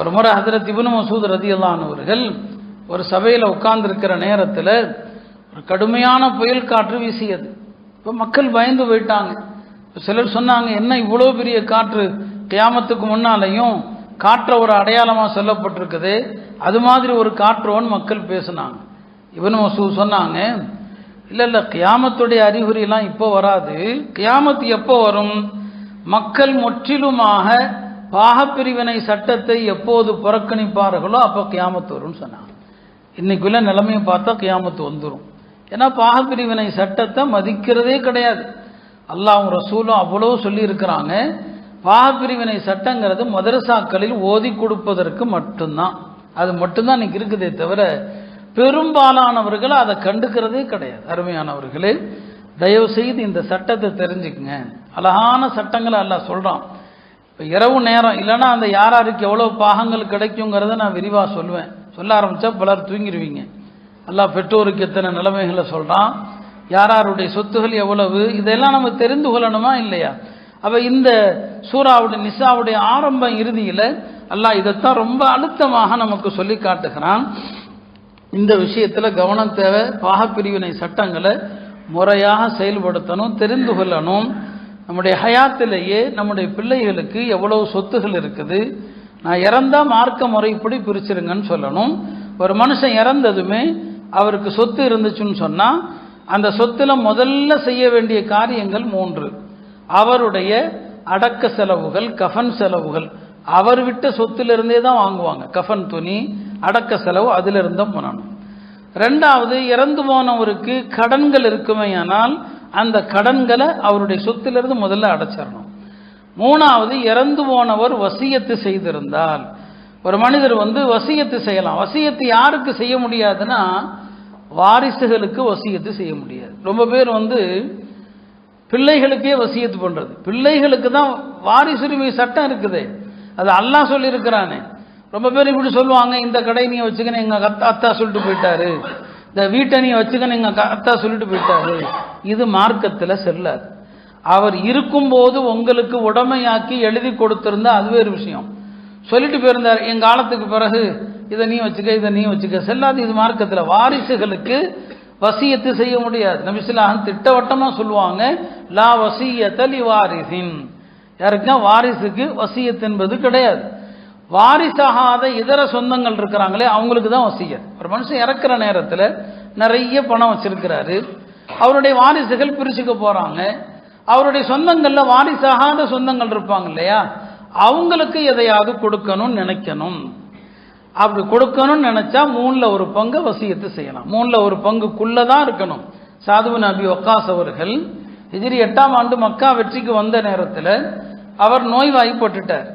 ஒரு முறை ஹஜ்ரத் இப்னு மஸ்ஊத் ரலியல்லாஹு அன்ஹு அவர்கள் ஒரு சபையில் உட்கார்ந்துருக்கிற நேரத்தில் ஒரு கடுமையான புயல் காற்று வீசியது. இப்போ மக்கள் பயந்து போயிட்டாங்க. சிலர் சொன்னாங்க, என்ன இவ்வளோ பெரிய காற்று, கியாமத்துக்கு முன்னாலையும் காற்றை ஒரு அடையாளமாக சொல்லப்பட்டிருக்குது, அது மாதிரி ஒரு காற்றோன்னு மக்கள் பேசினாங்க. இப்னு மஸ்ஊத் சொன்னாங்க, இல்லை கியாமத்துடைய அறிகுறியெல்லாம் இப்போ வராது. கியாமத்து எப்போ வரும்? மக்கள் முற்றிலுமாக பாகப்பிரிவினை சட்டத்தை எப்போது புறக்கணிப்பார்களோ அப்போ கியாமத்து வரும்னு சொன்னாங்க. இன்னைக்குள்ள நிலைமையை பார்த்தா கியாமத்து வந்துடும். ஏன்னா பாகப்பிரிவினை சட்டத்தை மதிக்கிறதே கிடையாது. அல்லாஹ்வும் ரசூலும் அவ்வளோ சொல்லி இருக்கிறாங்க. பாகப்பிரிவினை சட்டங்கிறது மதரசாக்களில் ஓதி கொடுப்பதற்கு மட்டும்தான், அது மட்டும்தான் இன்னைக்கு இருக்குதே தவிர பெரும்பாலானவர்கள் அதை கண்டுக்கிறதே கிடையாது. அருமையானவர்களே, தயவு செய்து இந்த சட்டத்தை தெரிஞ்சுக்குங்க. அழகான சட்டங்களை அல்லாஹ் சொல்றான். இப்போ இரவு நேரம் இல்லைன்னா அந்த யாராருக்கு எவ்வளோ பாகங்கள் கிடைக்குங்கிறத நான் விரிவாக சொல்லுவேன். சொல்ல ஆரம்பித்தா பலர் தூங்கிடுவீங்க. அல்லாஹ் பெற்றோருக்கு எத்தனை நிலைமைகளை சொல்கிறான், யாருடைய சொத்துகள் எவ்வளவு, இதெல்லாம் நம்ம தெரிந்து கொள்ளணுமா இல்லையா? அப்போ இந்த சூராவுடைய நிசாவுடைய ஆரம்ப இறுதியில் அல்லாஹ் இதைத்தான் ரொம்ப அழுத்தமாக நமக்கு சொல்லி காட்டுகிறான். இந்த விஷயத்தில் கவனம் தேவை. பாகப்பிரிவினை சட்டங்களை முறையாக செயல்படுத்தணும், தெரிந்து கொள்ளணும். நம்முடைய ஹயாத்திலேயே நம்முடைய பிள்ளைகளுக்கு எவ்வளவு சொத்துகள் இருக்குது, நான் இறந்தா மார்க்க முறைப்படி பிரிச்சிருங்கன்னு சொல்லணும். ஒரு மனுஷன் இறந்ததுமே அவருக்கு சொத்து இருந்துச்சுன்னு சொன்னால் அந்த சொத்துல முதல்ல செய்ய வேண்டிய காரியங்கள் 3. அவருடைய அடக்க செலவுகள், கஃன் செலவுகள். அவர் விட்ட சொத்திலிருந்தே தான் வாங்குவாங்க. கஃன் துணி, அடக்க செலவு அதிலிருந்த பண்ணணும். 2வது, இறந்து போனவருக்கு கடன்கள் இருக்குமேயானால் அந்த கடன்களை அவருடைய சொத்திலிருந்து முதல்ல அடைச்சிடணும். 3வது, இறந்து போனவர் வசியத்து செய்திருந்தால், ஒரு மனிதர் வசியத்து செய்யலாம். வசியத்து யாருக்கு செய்ய முடியாதுன்னா வாரிசுகளுக்கு வசியத்து செய்ய முடியாது. ரொம்ப பேர் பிள்ளைகளுக்கே வசியத்து பண்றது. பிள்ளைகளுக்கு தான் வாரிசுரிமை சட்டம் இருக்குது, அது அல்லாஹ் சொல்லி இருக்கிறானே. ரொம்ப பேர் இப்படி சொல்லுவாங்க, இந்த கடை நீ வச்சுக்கன்னு எங்க அத்தா சொல்லிட்டு போயிட்டாரு, இந்த வீட்டை நீ வச்சுக்கன்னு எங்க அத்தா சொல்லிட்டு போயிட்டாரு. இது மார்க்கத்தில் செல்லாது. அவர் இருக்கும்போது உங்களுக்கு உடமையாக்கி எழுதி கொடுத்திருந்தா அது வேறு விஷயம். சொல்லிட்டு போயிருந்தார், என் காலத்துக்கு பிறகு இதை நீ வச்சுக்க, இதை நீ வச்சுக்க, செல்லாது. இது மார்க்கத்தில் வாரிசுகளுக்கு வசியத்து செய்ய முடியாது. நபி ஸல்லல்லாஹு அலைஹி வஸல்லம் திட்டவட்டமாக சொல்லுவாங்க, லா வசியத்த லி வாரிசின். யாருக்குன்னா வாரிசுக்கு வசியத்து என்பது கிடையாது. வாரிசாகாத இதர சொந்தங்கள் இருக்கிறாங்களே அவங்களுக்கு தான் வசியத். ஒரு மனுஷன் இறக்குற நேரத்தில் நிறைய பணம் வச்சிருக்கிறாரு, அவருடைய வாரிசுகள் பிரிச்சுக்க போறாங்க. அவருடைய சொந்தங்களில் வாரிசாகாத சொந்தங்கள் இருப்பாங்க இல்லையா, அவங்களுக்கு எதையாவது கொடுக்கணும்னு நினைக்கணும். அப்படி கொடுக்கணும்னு நினைச்சா 1/3 பங்கு வசியத்து செய்யலாம். 1/3 பங்குக்குள்ளதான் இருக்கணும். சாது பின் அபி வக்காஸ் அவர்கள் ஹிஜ்ரி 8ஆம் ஆண்டு மக்கா வெற்றிக்கு வந்த நேரத்தில் அவர் நோய்வாய்ப்பட்டுட்டார்.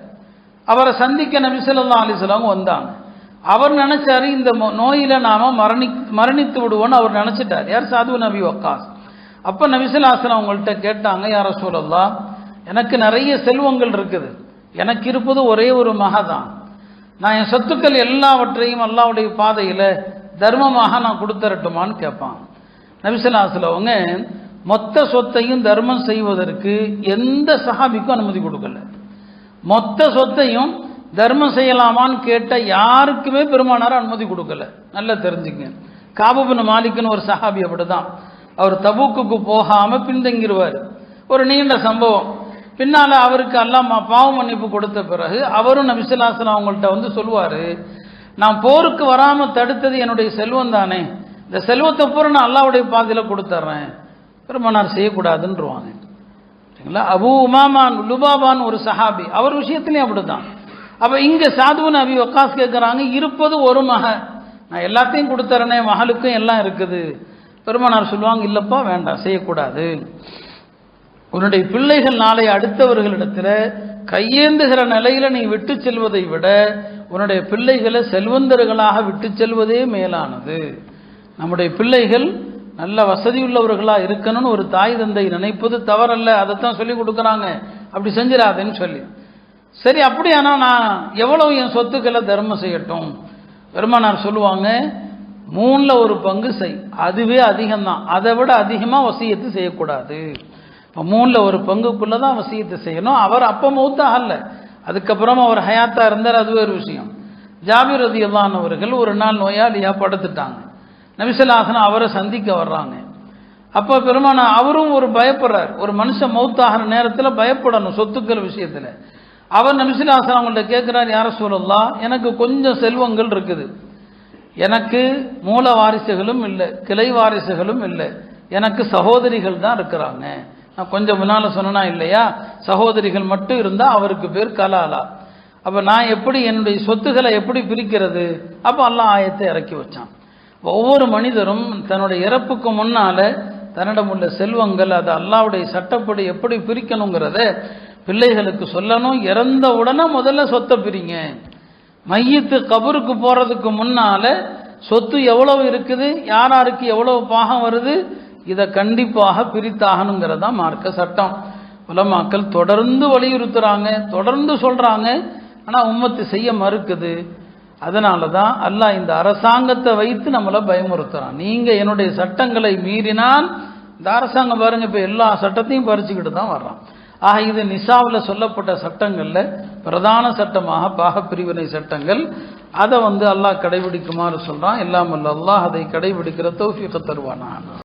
அவரை சந்திக்க நபி ஸல்லல்லாஹு அலைஹி வஸல்லம் வந்தாங்க. அவர் நினைச்சாரு இந்த நோயில நாம மரணித்து விடுவோன்னு அவர் நினைச்சிட்டார். யார்? சாது பின் அபி வக்காஸ். அப்ப நபி ஸல்லல்லாஹு அலைஹி வஸல்லம் அவங்கள்ட்ட கேட்டாங்க, யா ரசூலல்லாஹ், எனக்கு நிறைய செல்வங்கள் இருக்குது, எனக்கு இருப்பது ஒரே ஒரு மகதான், நான் என் சொத்துக்கள் எல்லாவற்றையும் அல்லாஹ்வுடைய பாதையில தர்மமாக நான் கொடுத்துறட்டுமான்னு கேட்பான். நபி ஸல்லல்லாஹு அலைஹி வஸல்லம் அவங்க மொத்த சொத்தையும் தர்மம் செய்வதற்கு எந்த சஹாபிக்கும் அனுமதி கொடுக்கல. மொத்த சொத்தையும் தர்மம் செய்யலாமான்னு கேட்ட யாருக்குமே பெருமானார் அனுமதி கொடுக்கல. நல்லா தெரிஞ்சுங்க. காபு பின் மாலிக்னு ஒரு சஹாபி அப்படிதான். அவர் தபூக்குக்கு போகாம பின்தங்கிடுவார். ஒரு நீண்ட சம்பவம். பின்னால அவருக்கு அல்லாஹ் பாவ மன்னிப்பு கொடுத்த பிறகு அவரும் நபி ஸல்லல்லாஹு அலைஹி வஸல்லம் அவங்கள்ட்ட சொல்லுவாரு, நான் போருக்கு வராம தடுத்தது என்னுடைய செல்வம் தானே, இந்த செல்வத்தை பூரா நான் அல்லாஹ்வுடைய பாதையில கொடுத்துட்றேன், பெருமானார் செய்யக்கூடாதுன்றவாங்க. சரிங்களா? அபூ உமாமா லுபாபான் ஒரு சஹாபி, அவர் விஷயத்திலையும் அப்படிதான். அப்ப இங்க சாது பின் அபி வக்காஸ் கேட்கிறாங்க, இருப்பது ஒரு மக, நான் எல்லாத்தையும் கொடுத்துறேனே, மகளுக்கும் எல்லாம் இருக்குது. பெருமானார் சொல்லுவாங்க, இல்லப்பா வேண்டாம், செய்யக்கூடாது. உன்னுடைய பிள்ளைகள் நாளை அடுத்தவர்களிடத்தில் கையேந்துகிற நிலையில நீ விட்டு செல்வதை விட உன்னுடைய பிள்ளைகளை செல்வந்தர்களாக விட்டு செல்வதே மேலானது. நம்முடைய பிள்ளைகள் நல்ல வசதியுள்ளவர்களா இருக்கணும்னு ஒரு தாய் தந்தை நினைப்பது தவறல்ல, அதைத்தான் சொல்லி கொடுக்குறாங்க, அப்படி செஞ்சிடாதேன்னு சொல்லி. சரி, அப்படியானா நான் எவ்வளவு என் சொத்துக்களை தர்மம் செய்யட்டும்? பெருமானார் சொல்லுவாங்க, 1/3 பங்கு செய், அதுவே அதிகம்தான், அதை விட அதிகமாக வசியத்து செய்யக்கூடாது. இப்போ 1/3 பங்குக்குள்ளே தான் வசியத்து செய்யணும். அவர் அப்போ மௌத்தாகல, அதுக்கப்புறம் அவர் ஹயாத்தா இருந்தார், அது ஒரு விஷயம். ஜாபிர் ரலியல்லாஹு அன்ஹு அவர்கள் ஒரு நாள் நோயாளியா படுத்துட்டாங்க. நபி ஸல்லல்லாஹு அலைஹி வஸல்லம் அவரை சந்திக்க வர்றாங்க. அப்போ பெருமானா அவரும் ஒரு பயப்படுறார். ஒரு மனுஷன் மௌத்தாகிற நேரத்தில் பயப்படணும் சொத்துக்கள் விஷயத்தில். அவர் நபி ஸல்லல்லாஹு அலைஹி வஸல்லம் அவங்கள்ட்ட கேட்குறார், யா ரசூலல்லாஹ், எனக்கு கொஞ்சம் செல்வங்கள் இருக்குது, எனக்கு மூல வாரிசுகளும் இல்லை, கிளை வாரிசுகளும் இல்லை, எனக்கு சகோதரிகள் தான் இருக்கிறாங்க. நான் கொஞ்சம் முன்னால் சொன்னா இல்லையா, சகோதரிகள் மட்டும் இருந்தால் அவருக்கு பேர் கலாலா. அப்போ நான் எப்படி என்னுடைய சொத்துக்களை எப்படி பிரிக்கிறது? அப்போ அல்லாஹ் ஆயத்தை இறக்கி வச்சான். ஒவ்வொரு மனிதரும் தன்னுடைய இறப்புக்கு முன்னால தன்னிடம் உள்ள செல்வங்கள் அது அல்லாஹ்வுடைய சட்டப்படி எப்படி பிரிக்கணுங்கிறத பிள்ளைகளுக்கு சொல்லணும். இறந்த உடனே முதல்ல சொத்தை பிரிங்க. மையத்து கபருக்கு போறதுக்கு முன்னால சொத்து எவ்வளவு இருக்குது, யாராருக்கு எவ்வளவு பாகம் வருது, இதை கண்டிப்பாக பிரித்தாகணுங்கிறதா மார்க்க சட்டம். உலமாக்கள் தொடர்ந்து வலியுறுத்துறாங்க, தொடர்ந்து சொல்றாங்க. ஆனால் உம்மத்து செய்ய மறுக்குது. அதனால தான் அல்லாஹ் இந்த அரசாங்கத்தை வைத்து நம்மளை பயமுறுத்துறான். நீங்க என்னுடைய சட்டங்களை மீறினால், இந்த அரசாங்கம் பாருங்க இப்போ எல்லா சட்டத்தையும் பறிச்சுக்கிட்டு தான் வர்றான். ஆக இது நிசாவில் சொல்லப்பட்ட சட்டங்கள்ல பிரதான சட்டமாக பாகப்பிரிவினை சட்டங்கள். அதை அல்லாஹ் கடைபிடிக்குமாறு சொல்றான். எல்லாம் அல்லாஹ் அதை கடைபிடிக்கிற தௌஃபீக் தருவானான்.